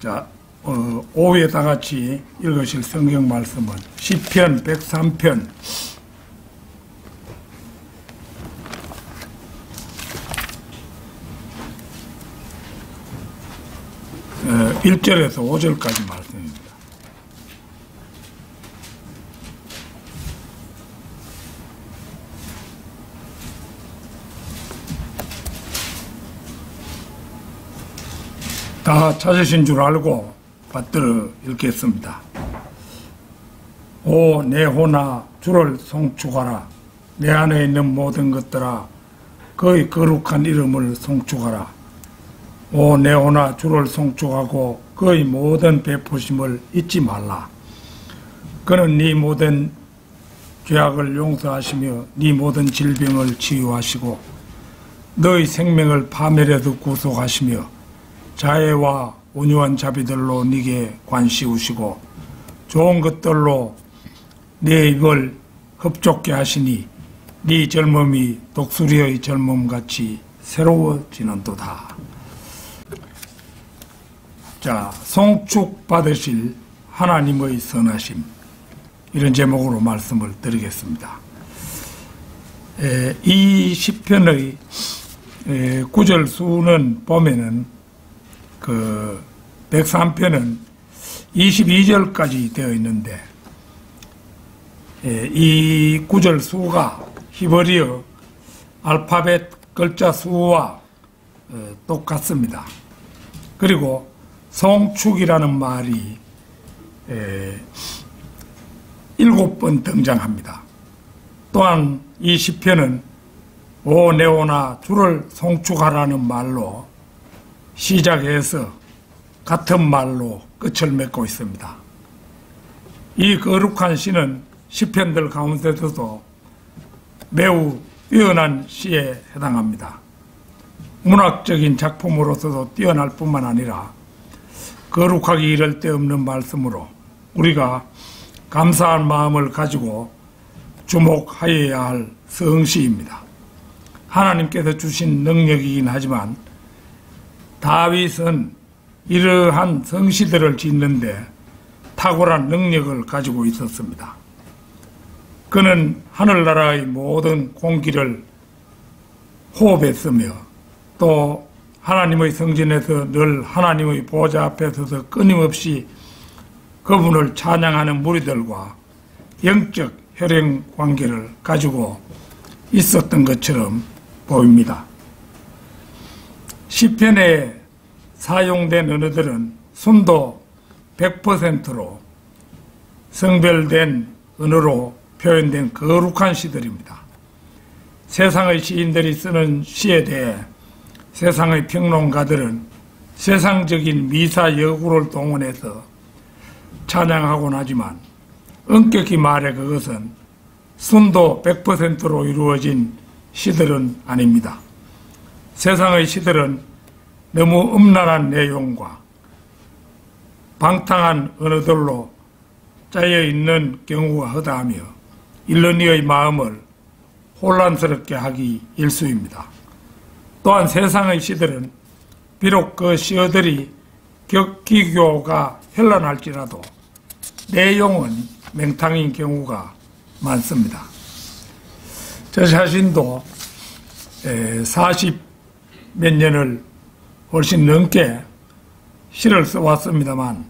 자, 오후에 다 같이 읽으실 성경 말씀은 시편 103편 1절에서 5절까지 말씀입니다. 다 찾으신 줄 알고 받들어 읽겠습니다. 오 내 혼아 주를 송축하라. 내 안에 있는 모든 것들아 그의 거룩한 이름을 송축하라. 오 내 혼아 주를 송축하고 그의 모든 베푸심을 잊지 말라. 그는 네 모든 죄악을 용서하시며 네 모든 질병을 치유하시고 너의 생명을 파멸에도 구속하시며 자애와 온유한 자비들로 네게 관시우시고 좋은 것들로 네 입을 흡족게 하시니 네 젊음이 독수리의 젊음같이 새로워지는도다. 자, 송축 받으실 하나님의 선하심, 이런 제목으로 말씀을 드리겠습니다. 이 시편의 구절 수는 보면은 103편은 22절까지 되어 있는데, 이 구절 수가 히브리어 알파벳 글자 수와 똑같습니다. 그리고 송축이라는 말이 7번 등장합니다. 또한 이 시편은 오 내 혼아 주를 송축하라는 말로 시작해서 같은 말로 끝을 맺고 있습니다. 이 거룩한 시는 시편들 가운데서도 매우 뛰어난 시에 해당합니다. 문학적인 작품으로서도 뛰어날 뿐만 아니라 거룩하기 이를 데 없는 말씀으로 우리가 감사한 마음을 가지고 주목하여야 할 성시입니다. 하나님께서 주신 능력이긴 하지만 다윗은 이러한 성시들을 짓는데 탁월한 능력을 가지고 있었습니다. 그는 하늘나라의 모든 공기를 호흡했으며 또 하나님의 성전에서 늘 하나님의 보좌 앞에 서서 끊임없이 그분을 찬양하는 무리들과 영적 혈연 관계를 가지고 있었던 것처럼 보입니다. 시편에 사용된 언어들은 순도 100%로 성별된 언어로 표현된 거룩한 시들입니다. 세상의 시인들이 쓰는 시에 대해 세상의 평론가들은 세상적인 미사 여구를 동원해서 찬양하곤 하지만 엄격히 말해 그것은 순도 100%로 이루어진 시들은 아닙니다. 세상의 시들은 너무 음란한 내용과 방탕한 언어들로 짜여 있는 경우가 허다하며 읽는 이의 마음을 혼란스럽게 하기 일쑤입니다. 또한 세상의 시들은 비록 그 시어들이 기교가 현란할지라도 내용은 맹탕인 경우가 많습니다. 저 자신도 40몇 년을 훨씬 넘게 시를 써왔습니다만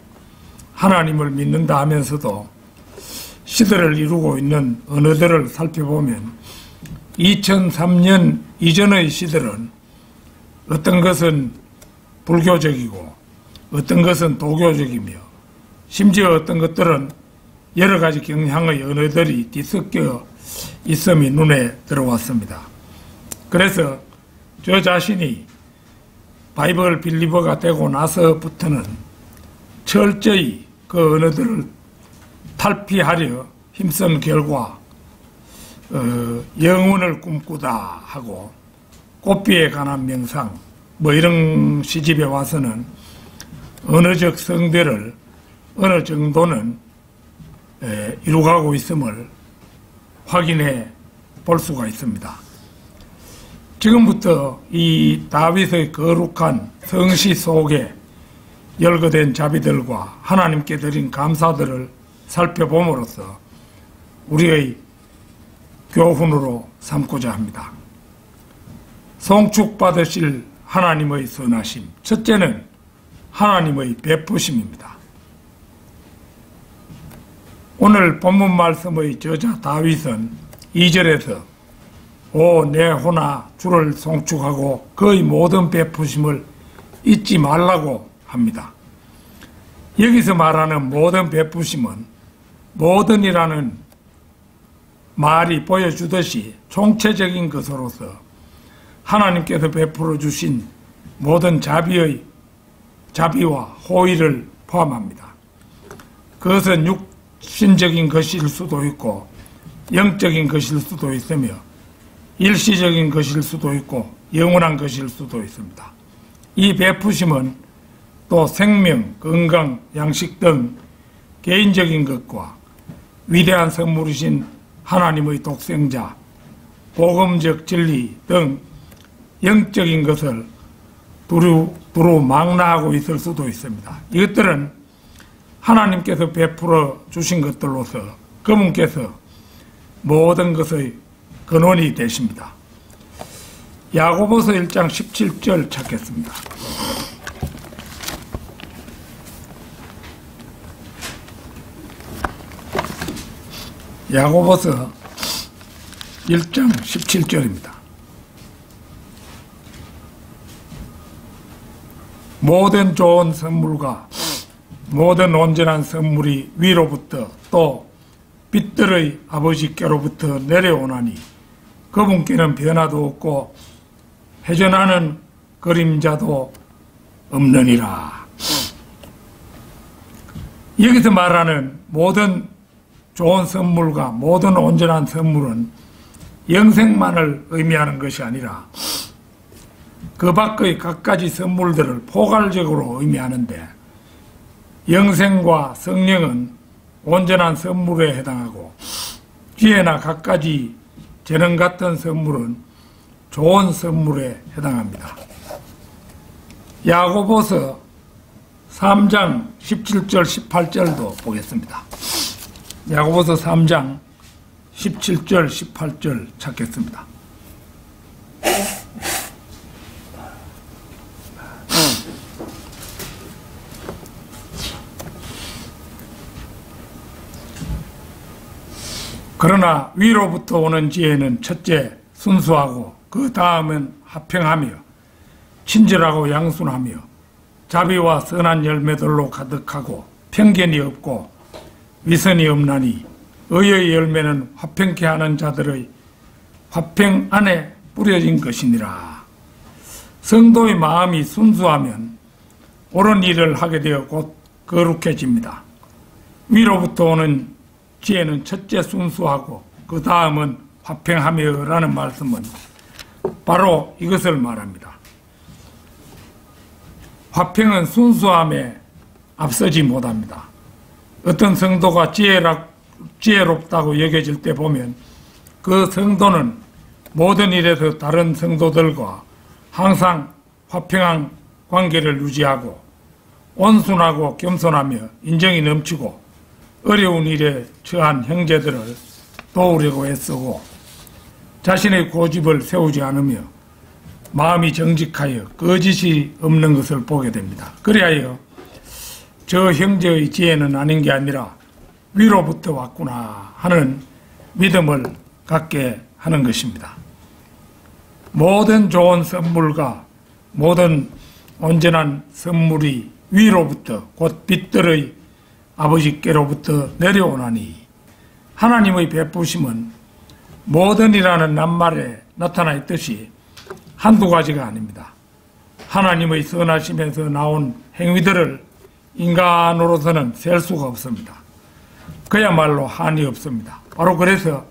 하나님을 믿는다 하면서도 시들을 이루고 있는 언어들을 살펴보면 2003년 이전의 시들은 어떤 것은 불교적이고 어떤 것은 도교적이며 심지어 어떤 것들은 여러 가지 경향의 언어들이 뒤섞여 있음이 눈에 들어왔습니다. 그래서 저 자신이 바이블 빌리버가 되고 나서부터는 철저히 그 언어들을 탈피하려 힘쓴 결과 영혼을 꿈꾸다 하고 꽃비에 관한 명상 뭐 이런 시집에 와서는 언어적 성별을 어느 정도는 이루어가고 있음을 확인해 볼 수가 있습니다. 지금부터 이 다윗의 거룩한 성시 속에 열거된 자비들과 하나님께 드린 감사들을 살펴봄으로써 우리의 교훈으로 삼고자 합니다. 송축받으실 하나님의 선하심, 첫째는 하나님의 베푸심입니다. 오늘 본문 말씀의 저자 다윗은 2절에서 오 내 호나 주를 송축하고 그의 모든 베푸심을 잊지 말라고 합니다. 여기서 말하는 모든 베푸심은 모든이라는 말이 보여주듯이 총체적인 것으로서 하나님께서 베풀어 주신 모든 자비와 호의를 포함합니다. 그것은 육신적인 것일 수도 있고 영적인 것일 수도 있으며 일시적인 것일 수도 있고 영원한 것일 수도 있습니다. 이 베푸심은 또 생명, 건강, 양식 등 개인적인 것과 위대한 선물이신 하나님의 독생자, 복음적 진리 등 영적인 것을 두루 망라하고 있을 수도 있습니다. 이것들은 하나님께서 베풀어 주신 것들로서 그분께서 모든 것의 근원이 되십니다. 야고보서 1장 17절 찾겠습니다. 야고보서 1장 17절입니다. 모든 좋은 선물과 모든 온전한 선물이 위로부터 또 빛들의 아버지께로부터 내려오나니 그분께는 변화도 없고 회전하는 그림자도 없느니라. 여기서 말하는 모든 좋은 선물과 모든 온전한 선물은 영생만을 의미하는 것이 아니라 그 밖의 갖가지 선물들을 포괄적으로 의미하는데 영생과 성령은 온전한 선물에 해당하고 지혜나 갖가지 재능 같은 선물은 좋은 선물에 해당합니다. 야고보서 3장 17절 18절도 보겠습니다. 야고보서 3장 17절 18절 찾겠습니다. 그러나 위로부터 오는 지혜는 첫째 순수하고 그 다음은 화평하며 친절하고 양순하며 자비와 선한 열매들로 가득하고 편견이 없고 위선이 없나니 의의 열매는 화평케 하는 자들의 화평 안에 뿌려진 것이니라. 성도의 마음이 순수하면 옳은 일을 하게 되어 곧 거룩해집니다. 위로부터 오는 지혜는 첫째 순수하고 그 다음은 화평하며 라는 말씀은 바로 이것을 말합니다. 화평은 순수함에 앞서지 못합니다. 어떤 성도가 지혜롭다고 여겨질 때 보면 그 성도는 모든 일에서 다른 성도들과 항상 화평한 관계를 유지하고 온순하고 겸손하며 인정이 넘치고 어려운 일에 처한 형제들을 도우려고 애쓰고 자신의 고집을 세우지 않으며 마음이 정직하여 거짓이 없는 것을 보게 됩니다. 그리하여 저 형제의 지혜는 아닌 게 아니라 위로부터 왔구나 하는 믿음을 갖게 하는 것입니다. 모든 좋은 선물과 모든 온전한 선물이 위로부터 곧 빛들의 아버지께로부터 내려오나니 하나님의 베푸심은 모든이라는 낱말에 나타나 있듯이 한두 가지가 아닙니다. 하나님의 선하심에서 나온 행위들을 인간으로서는 셀 수가 없습니다. 그야말로 한이 없습니다. 바로 그래서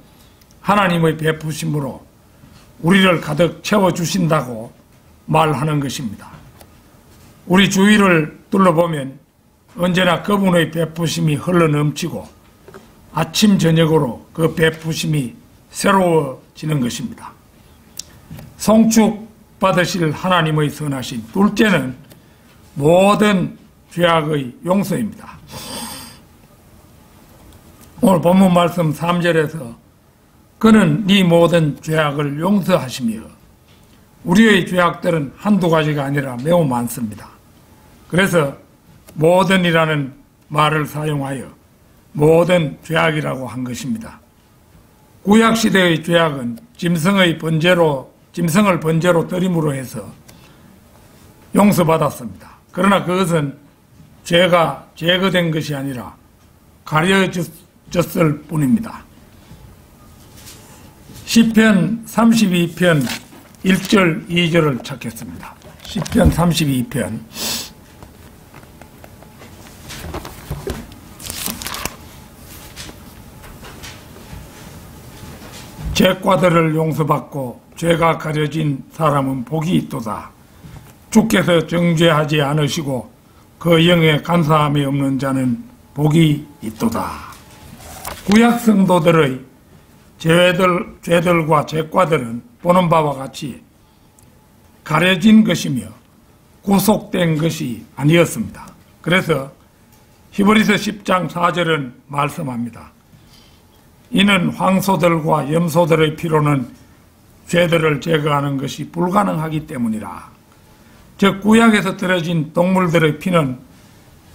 하나님의 베푸심으로 우리를 가득 채워주신다고 말하는 것입니다. 우리 주위를 둘러보면 언제나 그분의 베푸심이 흘러넘치고 아침 저녁으로 그 베푸심이 새로워지는 것입니다. 송축 받으실 하나님의 선하심. 둘째는 모든 죄악의 용서입니다. 오늘 본문 말씀 3절에서 그는 네 모든 죄악을 용서하시며, 우리의 죄악들은 한두 가지가 아니라 매우 많습니다. 그래서 모든이라는 말을 사용하여 모든 죄악이라고 한 것입니다. 구약시대의 죄악은 짐승을 번제로 드림으로 해서 용서받았습니다. 그러나 그것은 죄가 제거된 것이 아니라 가려졌을 뿐입니다. 시편 32편 1절 2절을 찾겠습니다. 시편 32편 죄과들을 용서받고 죄가 가려진 사람은 복이 있도다. 주께서 정죄하지 않으시고 그 영에 간사함이 없는 자는 복이 있도다. 구약 성도들의 죄들과 죄과들은 보는 바와 같이 가려진 것이며 구속된 것이 아니었습니다. 그래서 히브리서 10장 4절은 말씀합니다. 이는 황소들과 염소들의 피로는 죄들을 제거하는 것이 불가능하기 때문이라. 즉 구약에서 들여진 동물들의 피는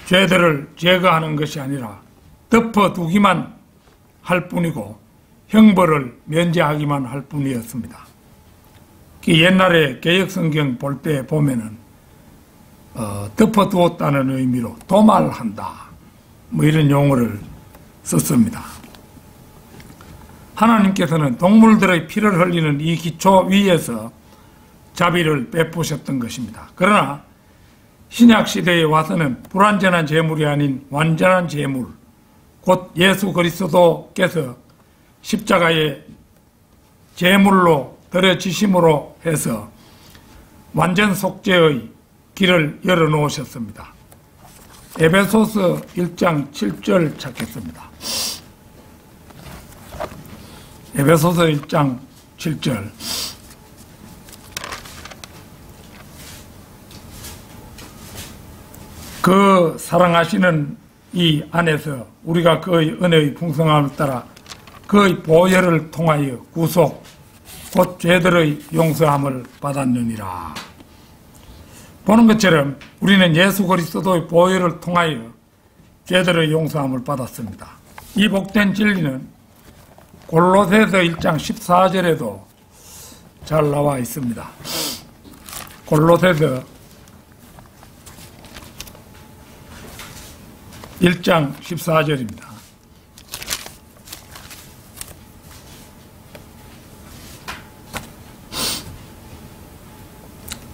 죄들을 제거하는 것이 아니라 덮어두기만 할 뿐이고 형벌을 면제하기만 할 뿐이었습니다. 옛날에 개역성경 볼 때 보면은 덮어두었다는 의미로 도말한다 뭐 이런 용어를 썼습니다. 하나님께서는 동물들의 피를 흘리는 이 기초 위에서 자비를 베푸셨던 것입니다. 그러나 신약시대에 와서는 불완전한 제물이 아닌 완전한 제물, 곧 예수 그리스도께서 십자가의 제물로 드려지심으로 해서 완전 속죄의 길을 열어놓으셨습니다. 에베소서 1장 7절 찾겠습니다. 에베소서 1장 7절 그 사랑하시는 이 안에서 우리가 그의 은혜의 풍성함을 따라 그의 보혈을 통하여 구속 곧 죄들의 용서함을 받았느니라. 보는 것처럼 우리는 예수 그리스도의 보혈을 통하여 죄들의 용서함을 받았습니다. 이 복된 진리는 골로새서 1장 14절에도 잘 나와 있습니다. 골로새서 1장 14절입니다.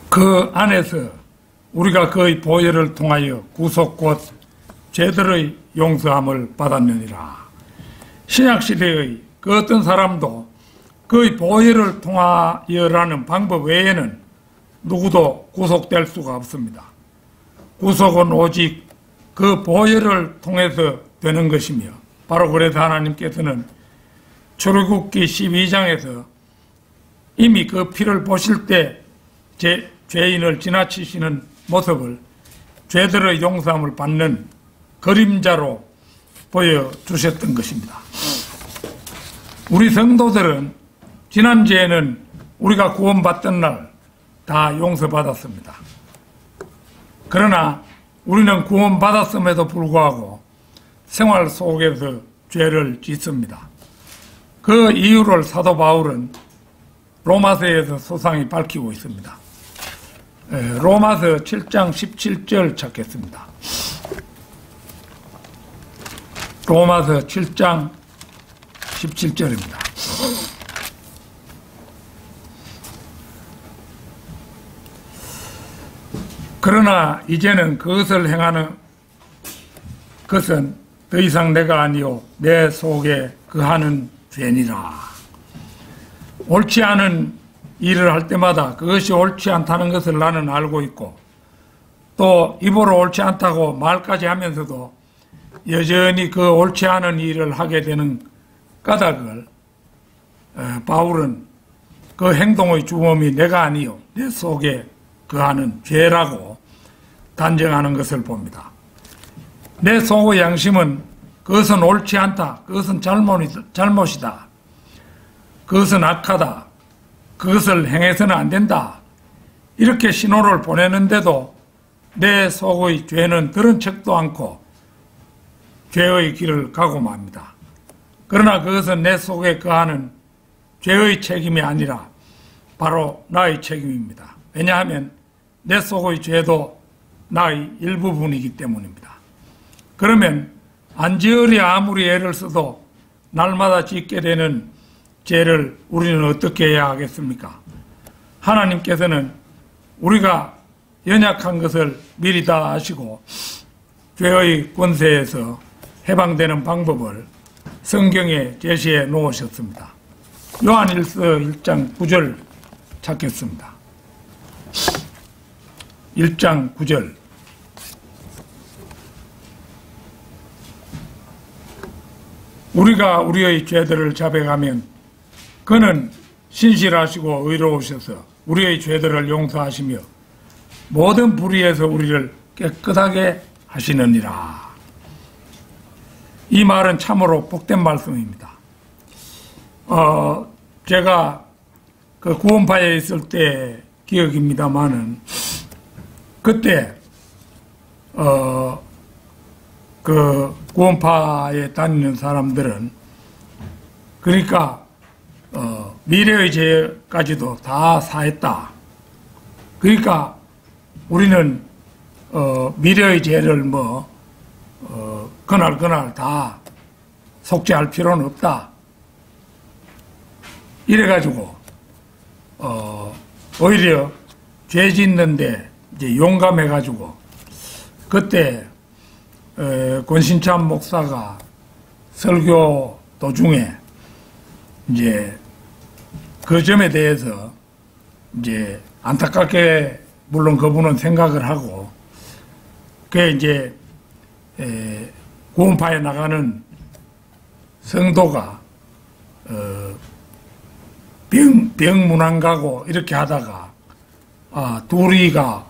그 안에서 우리가 그의 보혈을 통하여 구속 곧 죄들의 용서함을 받았느니라. 신약시대의 그 어떤 사람도 그의 보혈을 통하여라는 방법 외에는 누구도 구속될 수가 없습니다. 구속은 오직 그 보혈을 통해서 되는 것이며, 바로 그래서 하나님께서는 출애굽기 12장에서 이미 그 피를 보실 때 죄인을 지나치시는 모습을 죄들의 용서함을 받는 그림자로 보여주셨던 것입니다. 우리 성도들은 지난 죄는 우리가 구원받던 날 다 용서받았습니다. 그러나 우리는 구원받았음에도 불구하고 생활 속에서 죄를 짓습니다. 그 이유를 사도 바울은 로마서에서 소상히 밝히고 있습니다. 로마서 7장 17절 찾겠습니다. 로마서 7장 17절입니다. 그러나 이제는 그것을 행하는 것은 더 이상 내가 아니요 내 속에 그하는 죄니라. 옳지 않은 일을 할 때마다 그것이 옳지 않다는 것을 나는 알고 있고, 또 입으로 옳지 않다고 말까지 하면서도 여전히 그 옳지 않은 일을 하게 되는 까닭을 바울은 그 행동의 주범이 내가 아니요 내 속에 그하는 죄라고 단정하는 것을 봅니다. 내 속의 양심은 그것은 옳지 않다, 그것은 잘못이다, 그것은 악하다, 그것을 행해서는 안 된다, 이렇게 신호를 보내는데도 내 속의 죄는 들은 척도 않고 죄의 길을 가고 맙니다. 그러나 그것은 내 속에 거하는 죄의 책임이 아니라 바로 나의 책임입니다. 왜냐하면 내 속의 죄도 나의 일부분이기 때문입니다. 그러면 안 지으려 아무리 애를 써도 날마다 짓게 되는 죄를 우리는 어떻게 해야 하겠습니까? 하나님께서는 우리가 연약한 것을 미리 다 아시고 죄의 권세에서 해방되는 방법을 성경에 제시해 놓으셨습니다. 요한일서 1장 9절 찾겠습니다. 1장 9절. 우리가 우리의 죄들을 자백하면 그는 신실하시고 의로우셔서 우리의 죄들을 용서하시며 모든 불의에서 우리를 깨끗하게 하시느니라. 이 말은 참으로 복된 말씀입니다. 제가 그 구원파에 있을 때 기억입니다만은 그때 그 구원파에 다니는 사람들은 그러니까 미래의 죄까지도 다 사했다. 그러니까 우리는 미래의 죄를 그날 다 속죄할 필요는 없다. 이래가지고 오히려 죄 짓는데 이제 용감해가지고 그때 권신참 목사가 설교 도중에 이제 그 점에 대해서 이제 안타깝게 물론 그분은 생각을 하고 그게 이제 구원파에 나가는 성도가 병문안 가고 이렇게 하다가 둘이가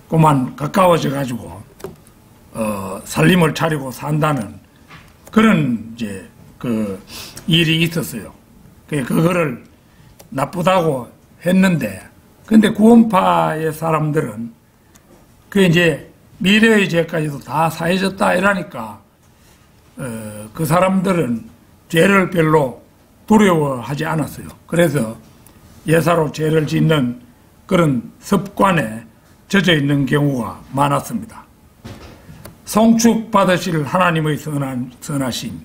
그만 가까워져 가지고 살림을 차리고 산다는 그런 이제 그 일이 있었어요. 그거를 나쁘다고 했는데 근데 구원파의 사람들은 그 이제 미래의 죄까지도 다 사해졌다 이러니까 그 사람들은 죄를 별로 두려워하지 않았어요. 그래서 예사로 죄를 짓는 그런 습관에 젖어 있는 경우가 많았습니다. 송축 받으실 하나님의 선하심.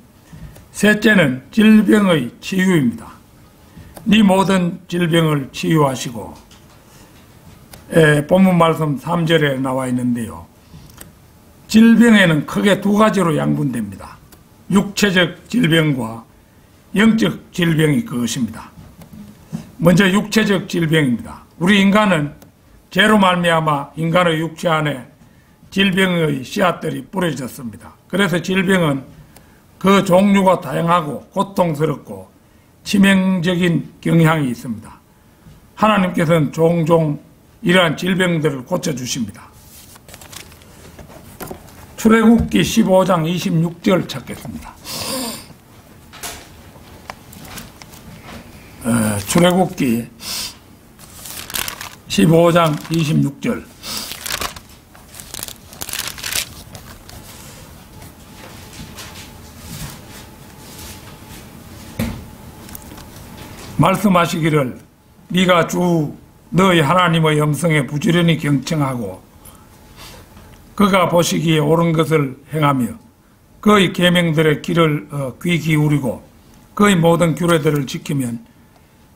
셋째는 질병의 치유입니다. 네 모든 질병을 치유하시고 본문 말씀 3절에 나와 있는데요. 질병에는 크게 두 가지로 양분됩니다. 육체적 질병과 영적 질병이 그것입니다. 먼저 육체적 질병입니다. 우리 인간은 죄로 말미암아 인간의 육체 안에 질병의 씨앗들이 뿌려졌습니다. 그래서 질병은 그 종류가 다양하고 고통스럽고 치명적인 경향이 있습니다. 하나님께서는 종종 이러한 질병들을 고쳐주십니다. 출애굽기 15장 26절 찾겠습니다. 출애굽기 15장 26절. 말씀하시기를 네가 주 너희 하나님의 음성에 부지런히 경청하고 그가 보시기에 옳은 것을 행하며 그의 계명들의 길을 귀 기울이고 그의 모든 규례들을 지키면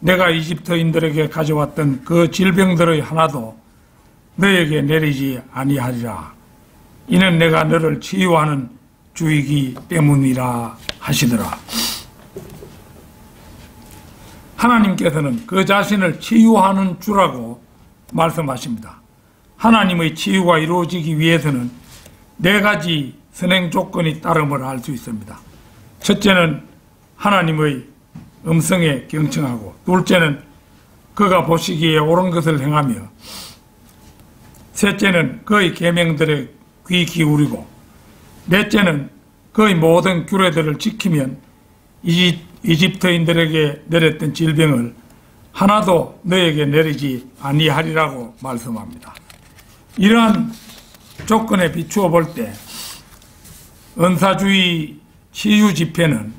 내가 이집트인들에게 가져왔던 그 질병들의 하나도 너에게 내리지 아니하리라. 이는 내가 너를 치유하는 주이기 때문이라 하시더라. 하나님께서는 그 자신을 치유하는 주라고 말씀하십니다. 하나님의 치유가 이루어지기 위해서는 네 가지 선행 조건이 따름을 알 수 있습니다. 첫째는 하나님의 음성에 경청하고, 둘째는 그가 보시기에 옳은 것을 행하며, 셋째는 그의 계명들에 귀 기울이고, 넷째는 그의 모든 규례들을 지키면 이집트인들에게 내렸던 질병을 하나도 너에게 내리지 아니하리라고 말씀합니다. 이러한 조건에 비추어 볼 때 은사주의 치유 집회는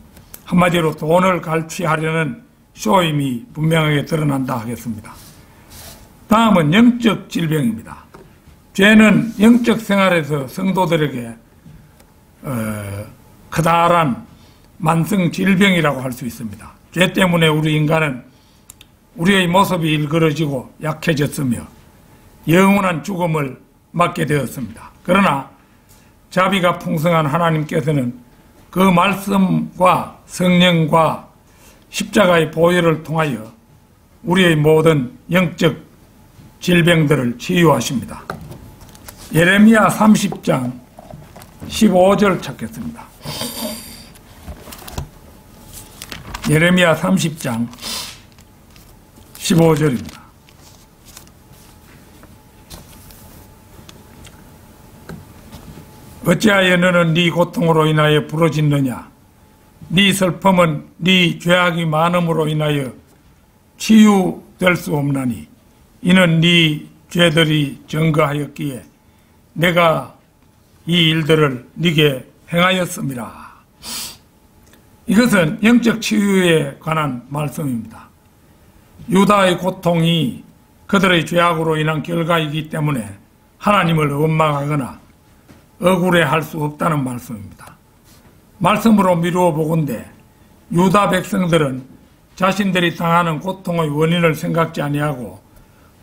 한마디로 돈을 갈취하려는 쇼임이 분명하게 드러난다 하겠습니다. 다음은 영적 질병입니다. 죄는 영적 생활에서 성도들에게 커다란 만성 질병이라고 할 수 있습니다. 죄 때문에 우리 인간은 우리의 모습이 일그러지고 약해졌으며 영원한 죽음을 맞게 되었습니다. 그러나 자비가 풍성한 하나님께서는 그 말씀과 성령과 십자가의 보혈을 통하여 우리의 모든 영적 질병들을 치유하십니다. 예레미야 30장 15절 찾겠습니다. 예레미야 30장 15절입니다. 어찌하여 너는 네 고통으로 인하여 부러졌느냐? 네 슬픔은 네 죄악이 많음으로 인하여 치유될 수 없나니 이는 네 죄들이 증거하였기에 내가 이 일들을 네게 행하였음이라. 이것은 영적 치유에 관한 말씀입니다. 유다의 고통이 그들의 죄악으로 인한 결과이기 때문에 하나님을 원망하거나 억울해할 수 없다는 말씀입니다. 말씀으로 미루어 보건대 유다 백성들은 자신들이 당하는 고통의 원인을 생각지 아니하고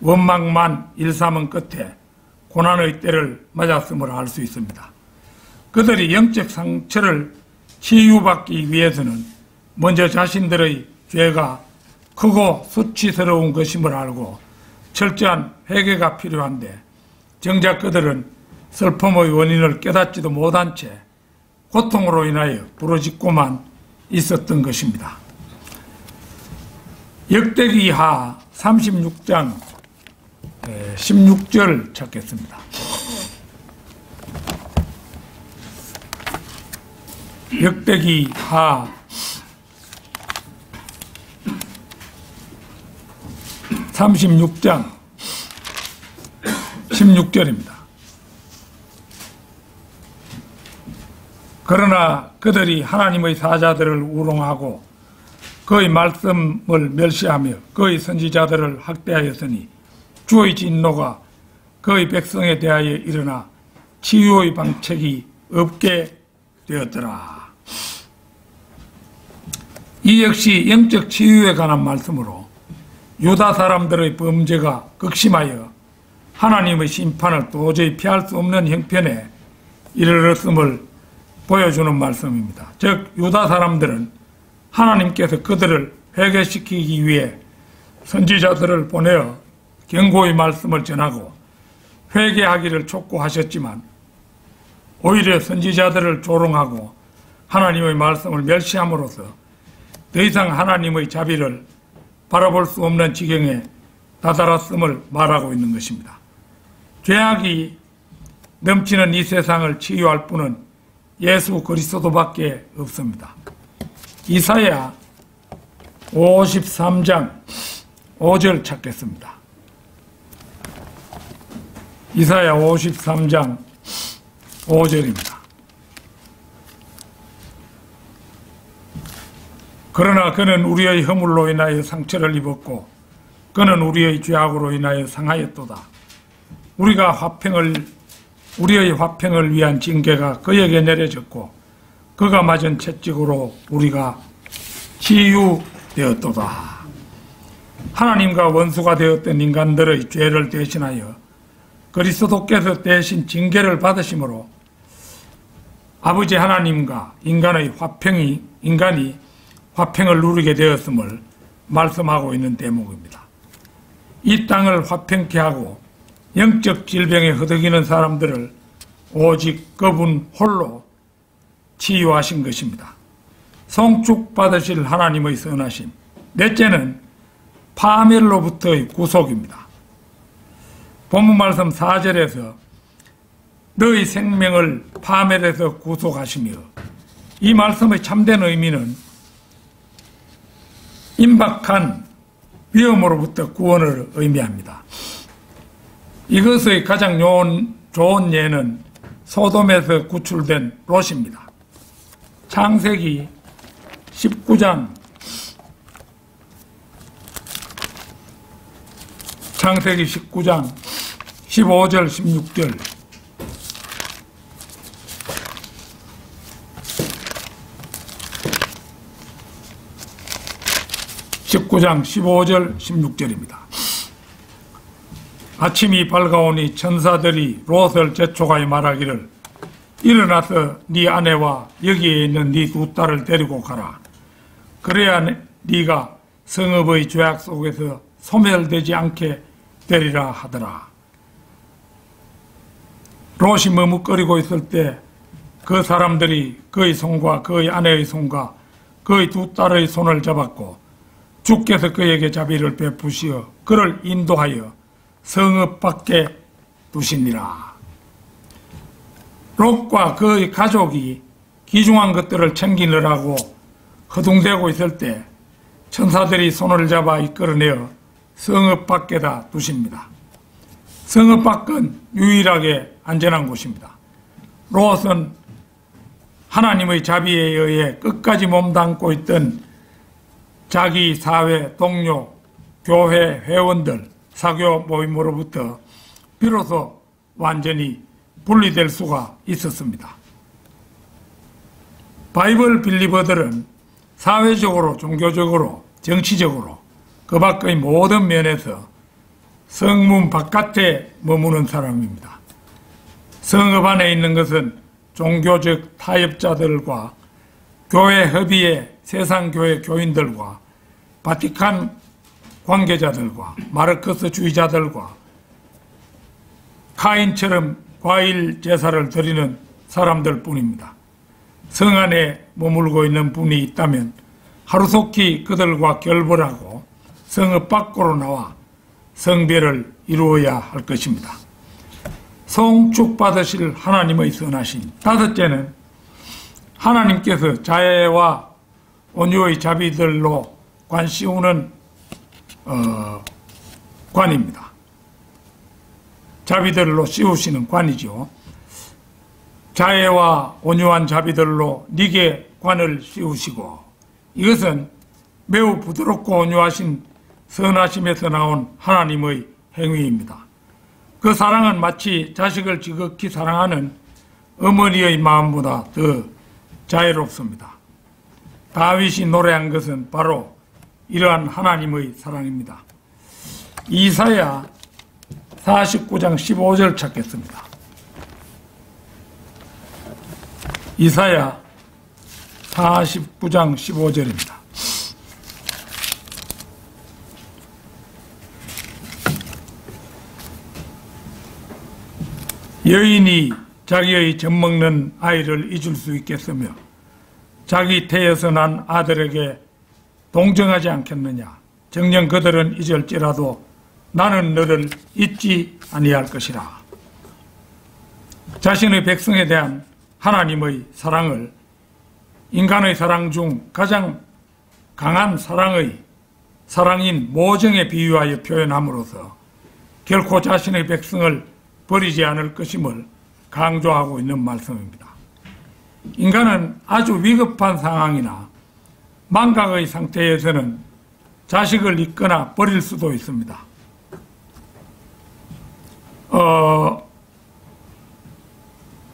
원망만 일삼은 끝에 고난의 때를 맞았음을 알 수 있습니다. 그들이 영적 상처를 치유받기 위해서는 먼저 자신들의 죄가 크고 수치스러운 것임을 알고 철저한 회개가 필요한데 정작 그들은 슬픔의 원인을 깨닫지도 못한 채 고통으로 인하여 부러지고만 있었던 것입니다. 역대기하 36장 16절 찾겠습니다. 역대기하 36장 16절입니다. 그러나 그들이 하나님의 사자들을 우롱하고 그의 말씀을 멸시하며 그의 선지자들을 학대하였으니 주의 진노가 그의 백성에 대하여 일어나 치유의 방책이 없게 되었더라. 이 역시 영적 치유에 관한 말씀으로 유다 사람들의 범죄가 극심하여 하나님의 심판을 도저히 피할 수 없는 형편에 이르렀음을 보여주는 말씀입니다. 즉 유다 사람들은 하나님께서 그들을 회개시키기 위해 선지자들을 보내어 경고의 말씀을 전하고 회개하기를 촉구하셨지만 오히려 선지자들을 조롱하고 하나님의 말씀을 멸시함으로써 더 이상 하나님의 자비를 바라볼 수 없는 지경에 다다랐음을 말하고 있는 것입니다. 죄악이 넘치는 이 세상을 치유할 분은 예수 그리스도밖에 없습니다. 이사야 53장 5절 찾겠습니다. 이사야 53장 5절입니다. 그러나 그는 우리의 허물로 인하여 상처를 입었고 그는 우리의 죄악으로 인하여 상하였도다. 우리의 화평을 위한 징계가 그에게 내려졌고 그가 맞은 채찍으로 우리가 치유되었도다. 하나님과 원수가 되었던 인간들의 죄를 대신하여 그리스도께서 대신 징계를 받으심으로 아버지 하나님과 인간이 화평을 누리게 되었음을 말씀하고 있는 대목입니다. 이 땅을 화평케 하고 영적 질병에 허덕이는 사람들을 오직 그분 홀로 치유하신 것입니다. 송축받으실 하나님의 선하심. 넷째는 파멸로부터의 구속입니다. 본문 말씀 4절에서 너희 생명을 파멸해서 구속하시며, 이 말씀의 참된 의미는 임박한 위험으로부터 구원을 의미합니다. 이것의 가장 좋은 예는 소돔에서 구출된 롯입니다. 창세기 19장 15절 16절 19장 15절 16절입니다. 아침이 밝아오니 천사들이 롯을 재촉하여 말하기를 일어나서 네 아내와 여기에 있는 네 두 딸을 데리고 가라. 그래야 네가 성읍의 죄악 속에서 소멸되지 않게 되리라 하더라. 롯이 머뭇거리고 있을 때 그 사람들이 그의 손과 그의 아내의 손과 그의 두 딸의 손을 잡았고 주께서 그에게 자비를 베푸시어 그를 인도하여 성읍 밖에 두시니라. 롯과 그의 가족이 귀중한 것들을 챙기느라고 허둥대고 있을 때 천사들이 손을 잡아 이끌어내어 성읍 밖에다 두십니다. 성읍 밖은 유일하게 안전한 곳입니다. 롯은 하나님의 자비에 의해 끝까지 몸담고 있던 자기 사회, 동료, 교회 회원들, 사교 모임으로부터 비로소 완전히 분리될 수가 있었습니다. 바이블 빌리버들은 사회적으로, 종교적으로, 정치적으로 그 밖의 모든 면에서 성문 바깥에 머무는 사람입니다. 성읍 안에 있는 것은 종교적 타협자들과 교회 협의회, 세상교회 교인들과 바티칸 관계자들과 마르크스 주의자들과 카인처럼 과일 제사를 드리는 사람들 뿐입니다. 성 안에 머물고 있는 분이 있다면 하루속히 그들과 결별하고 성읍 밖으로 나와 성배를 이루어야 할 것입니다. 송축받으실 하나님의 선하심. 다섯째는 하나님께서 자애와 온유의 자비들로 관 씌우는 관입니다. 자비들로 씌우시는 관이죠. 자애와 온유한 자비들로 네게 관을 씌우시고, 이것은 매우 부드럽고 온유하신 선하심에서 나온 하나님의 행위입니다. 그 사랑은 마치 자식을 지극히 사랑하는 어머니의 마음보다 더 자애롭습니다. 다윗이 노래한 것은 바로 이러한 하나님의 사랑입니다. 이사야 49장 15절 찾겠습니다. 이사야 49장 15절입니다. 여인이 자기의 젖먹는 아이를 잊을 수 있겠으며 자기 태에서 난 아들에게 동정하지 않겠느냐. 정녕 그들은 잊을지라도 나는 너를 잊지 아니할 것이라. 자신의 백성에 대한 하나님의 사랑을 인간의 사랑 중 가장 강한 사랑인 모정에 비유하여 표현함으로써 결코 자신의 백성을 버리지 않을 것임을 강조하고 있는 말씀입니다. 인간은 아주 위급한 상황이나 망각의 상태에서는 자식을 잊거나 버릴 수도 있습니다.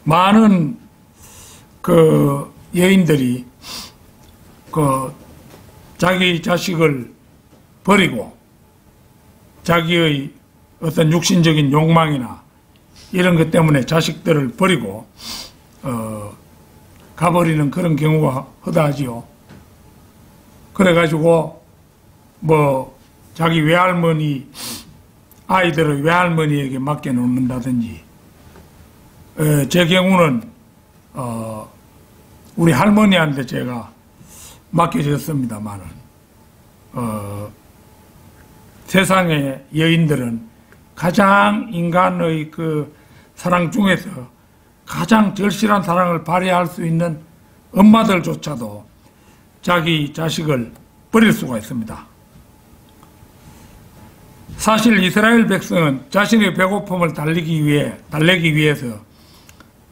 많은 여인들이 자기 자식을 버리고 자기의 어떤 육신적인 욕망이나 이런 것 때문에 자식들을 버리고 가버리는 그런 경우가 허다하지요. 그래가지고 자기 외할머니 아이들을 외할머니에게 맡겨놓는다든지, 제 경우는 우리 할머니한테 제가 맡겨졌습니다만은 세상의 여인들은 가장 인간의 그 사랑 중에서 가장 절실한 사랑을 발휘할 수 있는 엄마들조차도 자기 자식을 버릴 수가 있습니다. 사실 이스라엘 백성은 자신의 배고픔을 달래기 위해서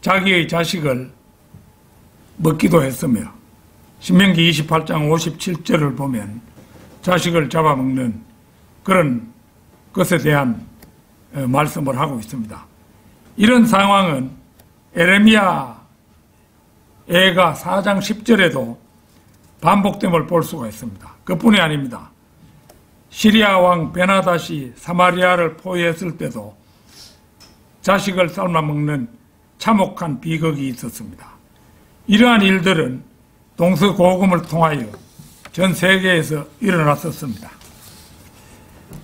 자기의 자식을 먹기도 했으며 신명기 28장 57절을 보면 자식을 잡아먹는 그런 것에 대한 말씀을 하고 있습니다. 이런 상황은 에레미야 애가 4장 10절에도 반복됨을 볼 수가 있습니다. 그뿐이 아닙니다. 시리아 왕 베나닷이 사마리아를 포위했을 때도 자식을 삶아먹는 참혹한 비극이 있었습니다. 이러한 일들은 동서고금을 통하여 전 세계에서 일어났었습니다.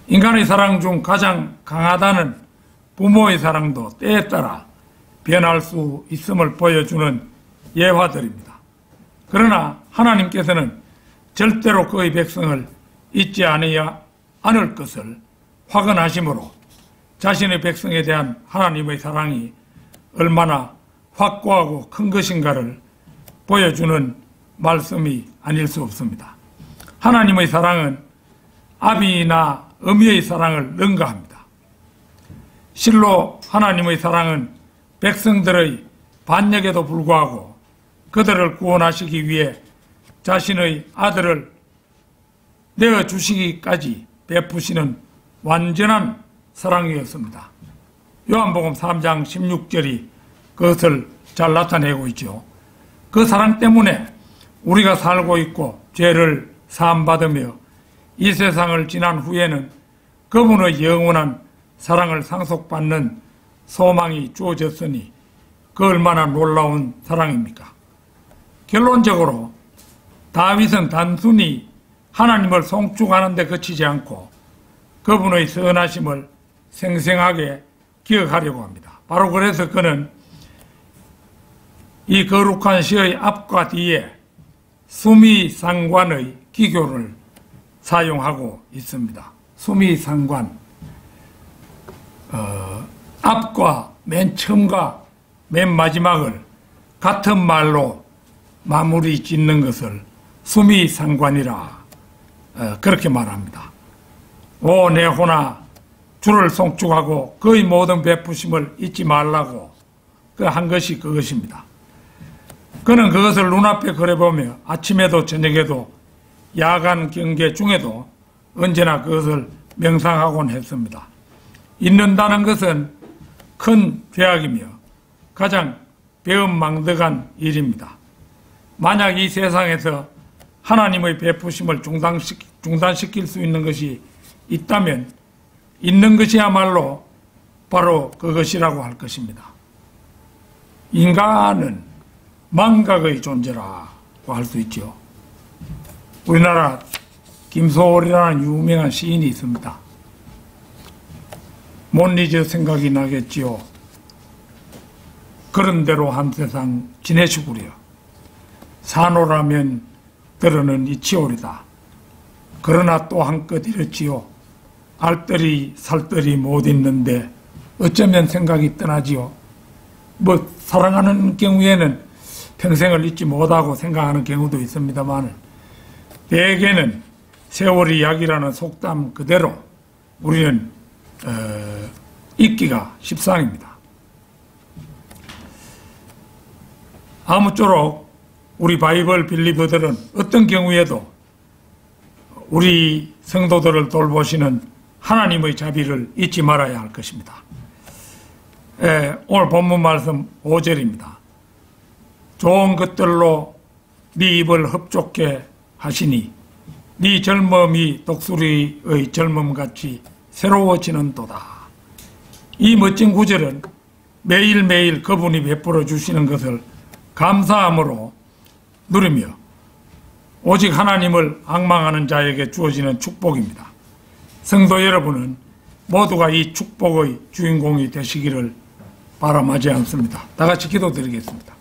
인간의 사랑 중 가장 강하다는 부모의 사랑도 때에 따라 변할 수 있음을 보여주는 예화들입니다. 그러나 하나님께서는 절대로 그의 백성을 잊지 않을 것을 확언하심으로 자신의 백성에 대한 하나님의 사랑이 얼마나 확고하고 큰 것인가를 보여주는 말씀이 아닐 수 없습니다. 하나님의 사랑은 아비나 어미의 사랑을 능가합니다. 실로 하나님의 사랑은 백성들의 반역에도 불구하고 그들을 구원하시기 위해 자신의 아들을 내어주시기까지 베푸시는 완전한 사랑이었습니다. 요한복음 3장 16절이 그것을 잘 나타내고 있죠. 그 사랑 때문에 우리가 살고 있고 죄를 사함받으며 이 세상을 지난 후에는 그분의 영원한 사랑을 상속받는 소망이 주어졌으니 그 얼마나 놀라운 사랑입니까? 결론적으로 다윗은 단순히 하나님을 송축하는 데 그치지 않고 그분의 선하심을 생생하게 기억하려고 합니다. 바로 그래서 그는 이 거룩한 시의 앞과 뒤에 수미상관의 기교를 사용하고 있습니다. 수미상관, 앞과 맨 처음과 맨 마지막을 같은 말로 마무리 짓는 것을 수미상관이라 그렇게 말합니다. 오 내 혼아 주를 송축하고 그의 모든 베푸심을 잊지 말라고 그 한 것이 그것입니다. 그는 그것을 눈앞에 그려보며 아침에도 저녁에도 야간 경계 중에도 언제나 그것을 명상하곤 했습니다. 잊는다는 것은 큰 죄악이며 가장 배은망덕한 일입니다. 만약 이 세상에서 하나님의 베푸심을 중단시킬 수 있는 것이 있다면 있는 것이야말로 바로 그것이라고 할 것입니다. 인간은 망각의 존재라고 할 수 있죠. 우리나라 김소월이라는 유명한 시인이 있습니다. 못 잊어 생각이 나겠지요. 그런 대로 한 세상 지내시구려. 사노라면 들어는 이치오리다. 그러나 또 한껏 이렇지요. 알뜰히 살뜰히 못 잊는데 어쩌면 생각이 떠나지요. 사랑하는 경우에는 평생을 잊지 못하고 생각하는 경우도 있습니다만 대개는 세월이 약이라는 속담 그대로 우리는 잊기가 십상입니다. 아무쪼록 우리 바이블 빌리버들은 어떤 경우에도 우리 성도들을 돌보시는 하나님의 자비를 잊지 말아야 할 것입니다. 오늘 본문 말씀 5절입니다. 좋은 것들로 네 입을 흡족해 하시니 네 젊음이 독수리의 젊음같이 새로워지는도다. 이 멋진 구절은 매일매일 그분이 베풀어 주시는 것을 감사함으로 누리며 오직 하나님을 앙망하는 자에게 주어지는 축복입니다. 성도 여러분은 모두가 이 축복의 주인공이 되시기를 바람하지 않습니다. 다 같이 기도드리겠습니다.